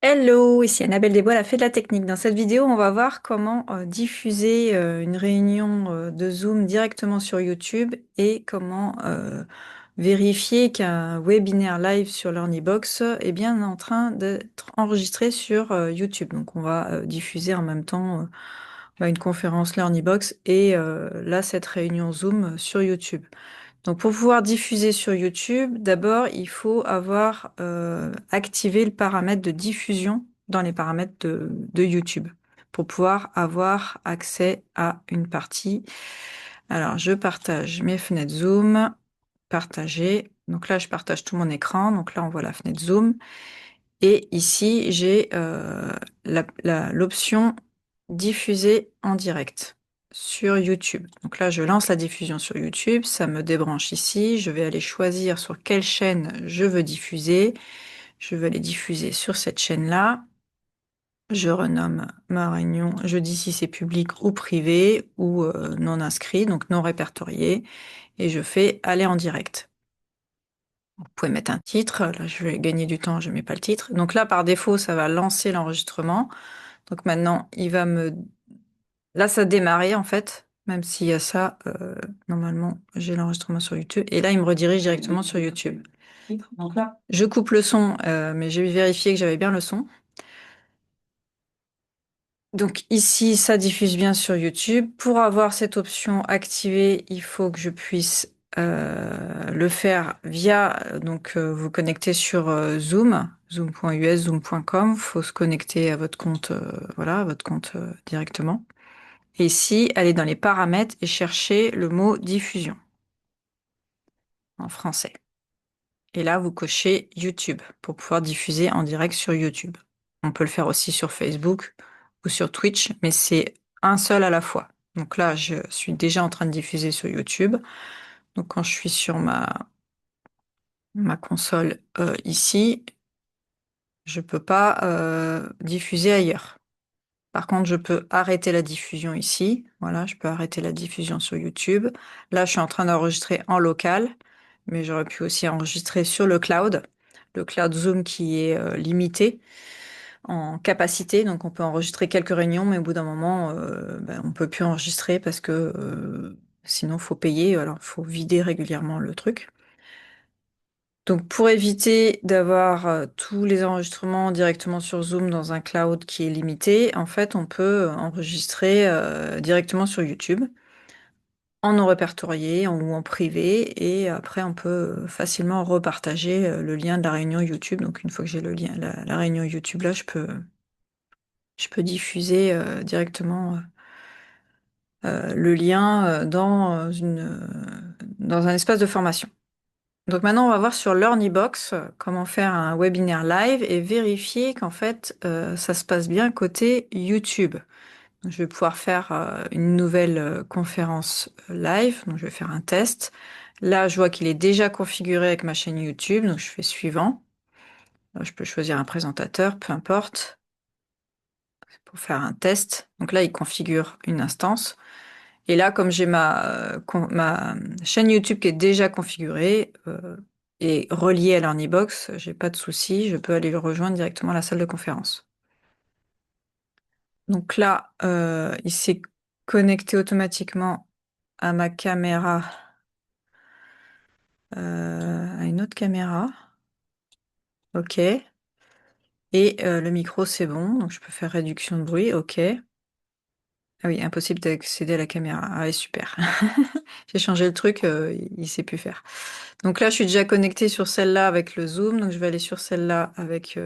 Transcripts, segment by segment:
Hello, ici Annabelle Desbois, la fée de la technique. Dans cette vidéo, on va voir comment diffuser une réunion de Zoom directement sur YouTube et comment vérifier qu'un webinaire live sur l'Ornibox est bien en train d'être enregistré sur YouTube. Donc, on va diffuser en même temps une conférence l'Ornibox et là, cette réunion Zoom sur YouTube. Donc, pour pouvoir diffuser sur YouTube, d'abord, il faut avoir activé le paramètre de diffusion dans les paramètres de YouTube pour pouvoir avoir accès à une partie. Alors, je partage mes fenêtres Zoom, partager. Donc là, je partage tout mon écran. Donc là, on voit la fenêtre Zoom. Et ici, j'ai l'option diffuser en direct sur YouTube. Donc là, je lance la diffusion sur YouTube, ça me débranche ici. Je vais aller choisir sur quelle chaîne je veux diffuser. Je veux aller diffuser sur cette chaîne-là. Je renomme ma réunion. Je dis si c'est public ou privé ou non inscrit, donc non répertorié. Et je fais aller en direct. Vous pouvez mettre un titre. Là, je vais gagner du temps, je mets pas le titre. Donc là, par défaut, ça va lancer l'enregistrement. Donc maintenant, il va me... Là, ça a démarré, en fait. Même s'il y a ça, normalement, j'ai l'enregistrement sur YouTube. Et là, il me redirige directement sur YouTube. Donc là, je coupe le son, mais j'ai vérifié que j'avais bien le son. Donc ici, ça diffuse bien sur YouTube. Pour avoir cette option activée, il faut que je puisse le faire via, vous connecter sur Zoom, zoom.us, zoom.com. Il faut se connecter à votre compte, voilà, à votre compte directement. Et ici, aller dans les paramètres et chercher le mot diffusion en français. Et là, vous cochez YouTube pour pouvoir diffuser en direct sur YouTube. On peut le faire aussi sur Facebook ou sur Twitch, mais c'est un seul à la fois. Donc là, je suis déjà en train de diffuser sur YouTube. Donc quand je suis sur ma console ici, je peux pas diffuser ailleurs. Par contre, je peux arrêter la diffusion ici. Voilà, je peux arrêter la diffusion sur YouTube. Là, je suis en train d'enregistrer en local, mais j'aurais pu aussi enregistrer sur le cloud Zoom qui est limité en capacité. Donc, on peut enregistrer quelques réunions, mais au bout d'un moment, on peut plus enregistrer parce que sinon, il faut payer. Alors, il faut vider régulièrement le truc. Donc, pour éviter d'avoir tous les enregistrements directement sur Zoom dans un cloud qui est limité, en fait, on peut enregistrer directement sur YouTube en non répertorié ou en privé, et après, on peut facilement repartager le lien de la réunion YouTube. Donc, une fois que j'ai le lien, la réunion YouTube là, je peux diffuser directement le lien dans un espace de formation. Donc maintenant, on va voir sur l'Ornibox comment faire un webinaire live et vérifier qu'en fait, ça se passe bien côté YouTube. Donc, je vais pouvoir faire une nouvelle conférence live. Donc, je vais faire un test. Là, je vois qu'il est déjà configuré avec ma chaîne YouTube. Donc, je fais suivant. Là, je peux choisir un présentateur, peu importe, pour faire un test. Donc là, il configure une instance. Et là, comme j'ai ma chaîne YouTube qui est déjà configurée et reliée à l'Ornibox, j'ai pas de souci, je peux aller le rejoindre directement à la salle de conférence. Donc là, il s'est connecté automatiquement à ma caméra, à une autre caméra. OK. Et le micro, c'est bon, donc je peux faire réduction de bruit. OK. Ah oui, impossible d'accéder à la caméra. Ah ouais, super. J'ai changé le truc, il sait plus faire. Donc là, je suis déjà connectée sur celle-là avec le Zoom. Donc je vais aller sur celle-là avec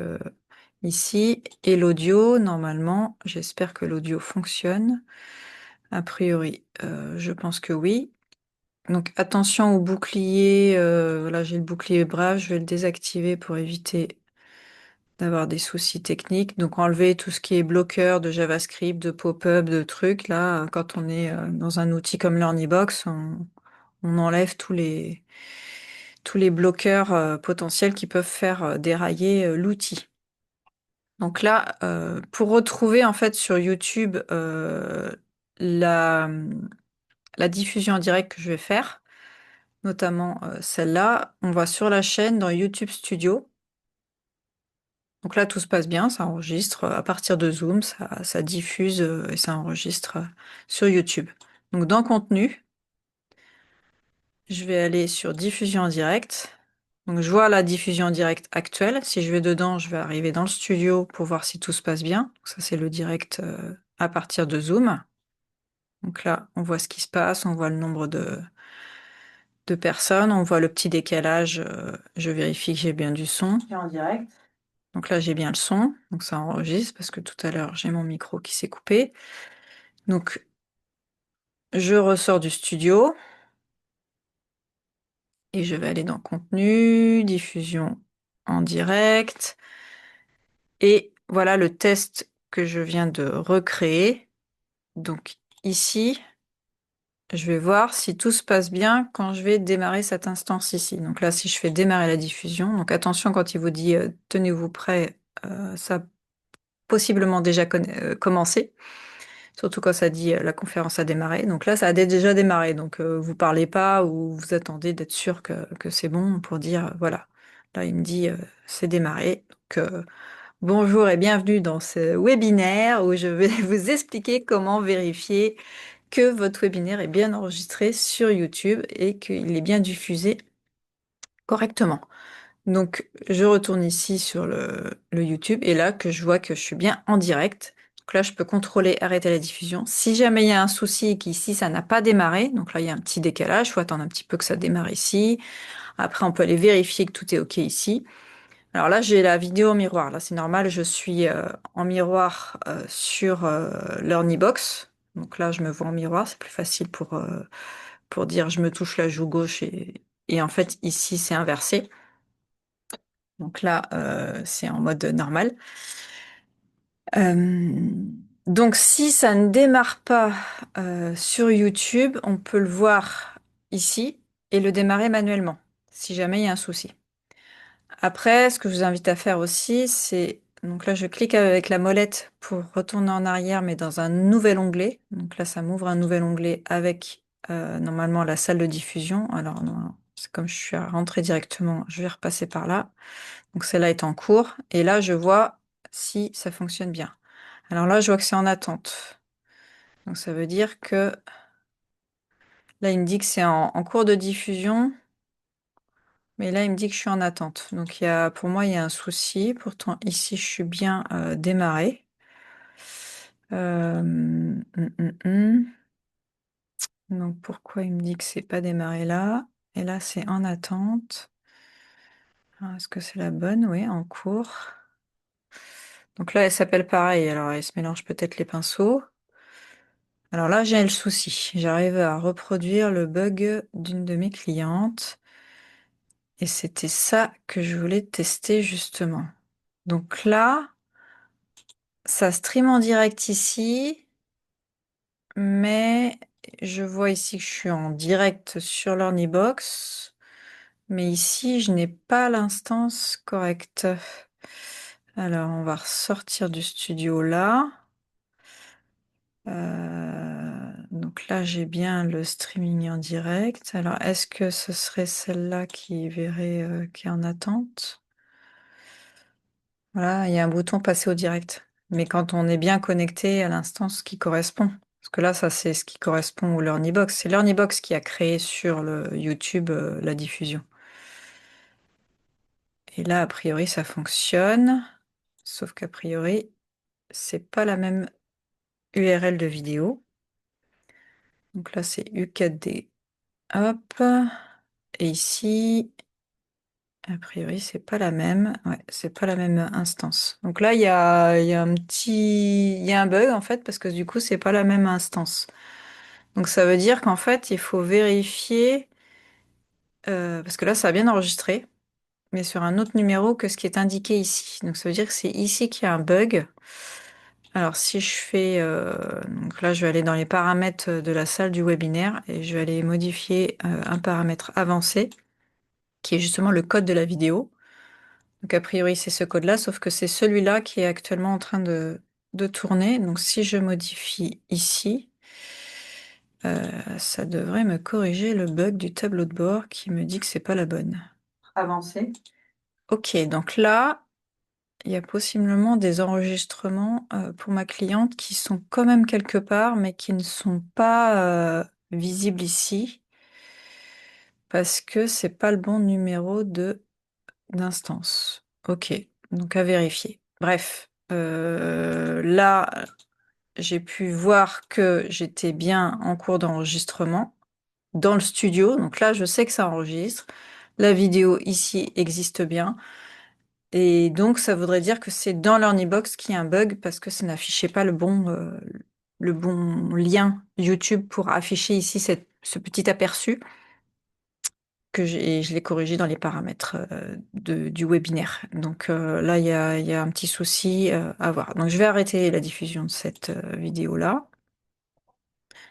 ici. Et l'audio, normalement, j'espère que l'audio fonctionne. A priori, je pense que oui. Donc attention au bouclier. Voilà, j'ai le bouclier brave. Je vais le désactiver pour éviter d'avoir des soucis techniques. Donc enlever tout ce qui est bloqueur de JavaScript, de pop-up, de trucs. Là, quand on est dans un outil comme l'Ornibox, on enlève tous les bloqueurs potentiels qui peuvent faire dérailler l'outil. Donc là, pour retrouver en fait sur YouTube la, la diffusion en direct que je vais faire, notamment celle-là, on va sur la chaîne dans YouTube Studio. Donc là, tout se passe bien, ça enregistre à partir de Zoom, ça diffuse et ça enregistre sur YouTube. Donc dans Contenu, je vais aller sur Diffusion en direct. Donc je vois la diffusion en direct actuelle. Si je vais dedans, je vais arriver dans le studio pour voir si tout se passe bien. Donc ça, c'est le direct à partir de Zoom. Donc là, on voit ce qui se passe, on voit le nombre de personnes, on voit le petit décalage. Je vérifie que j'ai bien du son. Et en direct. Donc là, j'ai bien le son, donc ça enregistre parce que tout à l'heure, j'ai mon micro qui s'est coupé. Donc, je ressors du studio et je vais aller dans Contenu, Diffusion en direct. Et voilà le test que je viens de recréer. Donc ici, je vais voir si tout se passe bien quand je vais démarrer cette instance ici. Donc là, si je fais démarrer la diffusion, donc attention quand il vous dit tenez-vous prêt, ça a possiblement déjà commencé. Surtout quand ça dit la conférence a démarré. Donc là, ça a déjà démarré. Donc vous parlez pas ou vous attendez d'être sûr que c'est bon pour dire voilà. Là, il me dit c'est démarré. Donc bonjour et bienvenue dans ce webinaire où je vais vous expliquer comment vérifier que votre webinaire est bien enregistré sur YouTube et qu'il est bien diffusé correctement. Donc, je retourne ici sur le YouTube et là que je vois que je suis bien en direct. Donc là, je peux contrôler, arrêter la diffusion. Si jamais il y a un souci et qu'ici, ça n'a pas démarré, donc là, il y a un petit décalage, il faut attendre un petit peu que ça démarre ici. Après, on peut aller vérifier que tout est OK ici. Alors là, j'ai la vidéo en miroir. Là, c'est normal, je suis en miroir sur l'Ernibox. Donc là, je me vois en miroir, c'est plus facile pour dire je me touche la joue gauche et en fait, ici, c'est inversé. Donc là, c'est en mode normal. Euh, donc si ça ne démarre pas sur YouTube, on peut le voir ici et le démarrer manuellement, si jamais il y a un souci. Après, ce que je vous invite à faire aussi, c'est... Donc là, je clique avec la molette pour retourner en arrière, mais dans un nouvel onglet. Donc là, ça m'ouvre un nouvel onglet avec normalement la salle de diffusion. Alors, non, c'est comme je suis rentrée directement, je vais repasser par là. Donc celle-là est en cours. Et là, je vois si ça fonctionne bien. Alors là, je vois que c'est en attente. Donc ça veut dire que là, il me dit que c'est en cours de diffusion. Mais là, il me dit que je suis en attente. Donc pour moi, il y a un souci. Pourtant, ici, je suis bien démarrée. Donc pourquoi il me dit que c'est pas démarré là? Et là, c'est en attente. Alors, est-ce que c'est la bonne? Oui, en cours. Donc là, elle s'appelle pareil. Alors, elle se mélange peut-être les pinceaux. Alors là, j'ai le souci. J'arrive à reproduire le bug d'une de mes clientes. Et c'était ça que je voulais tester justement. Donc là, ça stream en direct ici, mais je vois ici que je suis en direct sur l'Ornibox. Mais ici, je n'ai pas l'instance correcte. Alors, on va ressortir du studio là. Donc là, j'ai bien le streaming en direct. Alors, est-ce que ce serait celle-là qui verrait, qui est en attente? Voilà, il y a un bouton passer au direct. Mais quand on est bien connecté à l'instance qui correspond. Parce que là, ça, c'est ce qui correspond au Learnybox. C'est Learnybox qui a créé sur le YouTube la diffusion. Et là, a priori, ça fonctionne. Sauf qu'a priori, c'est pas la même URL de vidéo. Donc là, c'est U4D. Hop. Et ici, a priori, c'est pas la même. Ouais, c'est pas la même instance. Donc là, il y a il y a un bug en fait parce que du coup, c'est pas la même instance. Donc ça veut dire qu'en fait, il faut vérifier parce que là, ça a bien enregistré, mais sur un autre numéro que ce qui est indiqué ici. Donc ça veut dire que c'est ici qu'il y a un bug. Alors si je fais, donc là, je vais aller dans les paramètres de la salle du webinaire et je vais aller modifier un paramètre avancé qui est justement le code de la vidéo. Donc a priori, c'est ce code-là, sauf que c'est celui-là qui est actuellement en train de tourner. Donc si je modifie ici, ça devrait me corriger le bug du tableau de bord qui me dit que c'est pas la bonne. Avancer. Ok, donc là, il y a possiblement des enregistrements pour ma cliente qui sont quand même quelque part, mais qui ne sont pas visibles ici parce que c'est pas le bon numéro de d'instance. Ok, donc à vérifier. Bref, là, j'ai pu voir que j'étais bien en cours d'enregistrement dans le studio. Donc là, je sais que ça enregistre. La vidéo ici existe bien. Et donc, ça voudrait dire que c'est dans l'Ornibox qu'il y a un bug parce que ça n'affichait pas le bon lien YouTube pour afficher ici ce petit aperçu je l'ai corrigé dans les paramètres du webinaire. Donc là, il y a un petit souci à voir. Donc, je vais arrêter la diffusion de cette vidéo-là.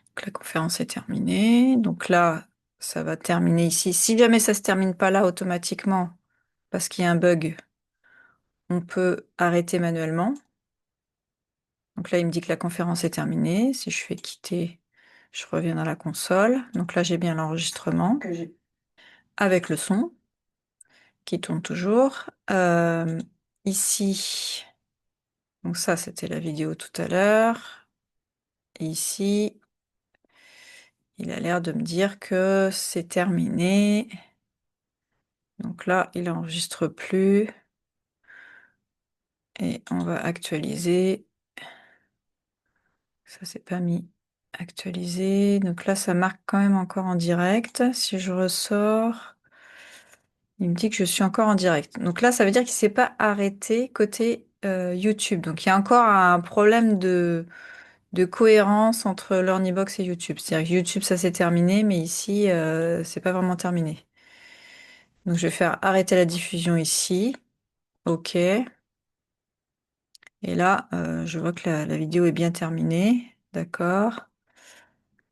Donc, la conférence est terminée. Donc là, ça va terminer ici. Si jamais ça se termine pas là automatiquement, parce qu'il y a un bug, on peut arrêter manuellement. Donc là, il me dit que la conférence est terminée. Si je fais quitter, je reviens dans la console. Donc là, j'ai bien l'enregistrement avec le son qui tourne toujours. Ici, donc ça, c'était la vidéo tout à l'heure. Et ici, il a l'air de me dire que c'est terminé. Donc là, il enregistre plus. Et on va actualiser. Ça, c'est pas mis. Actualiser. Donc là, ça marque quand même encore en direct. Si je ressors, il me dit que je suis encore en direct. Donc là, ça veut dire qu'il s'est pas arrêté côté YouTube. Donc il y a encore un problème de cohérence entre l'Ornibox et YouTube. C'est-à-dire que YouTube, ça s'est terminé, mais ici, c'est pas vraiment terminé. Donc je vais faire arrêter la diffusion ici. OK. Et là, je vois que la vidéo est bien terminée. D'accord.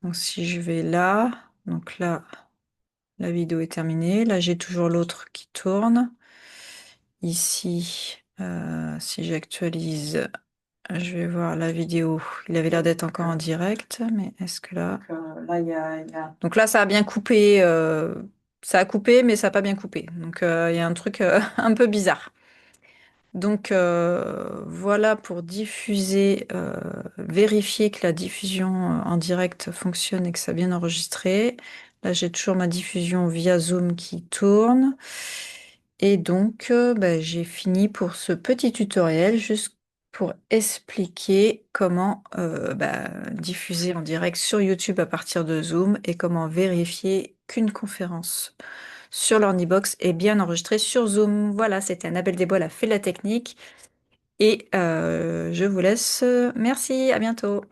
Donc si je vais là, donc là, la vidéo est terminée. Là, j'ai toujours l'autre qui tourne. Ici, si j'actualise, je vais voir la vidéo. Il avait l'air d'être encore en direct, mais est-ce que là... là, Donc là, ça a bien coupé. Ça a coupé, mais ça n'a pas bien coupé. Donc il y a un truc un peu bizarre. Donc voilà pour diffuser, vérifier que la diffusion en direct fonctionne et que ça a bien enregistré. Là, j'ai toujours ma diffusion via Zoom qui tourne. Et donc, bah, j'ai fini pour ce petit tutoriel, juste pour expliquer comment bah, diffuser en direct sur YouTube à partir de Zoom et comment vérifier qu'une conférence sur l'Ornibox est bien enregistrée sur Zoom. Voilà, c'était Annabelle Desbois, a fait la technique. Et je vous laisse. Merci, à bientôt.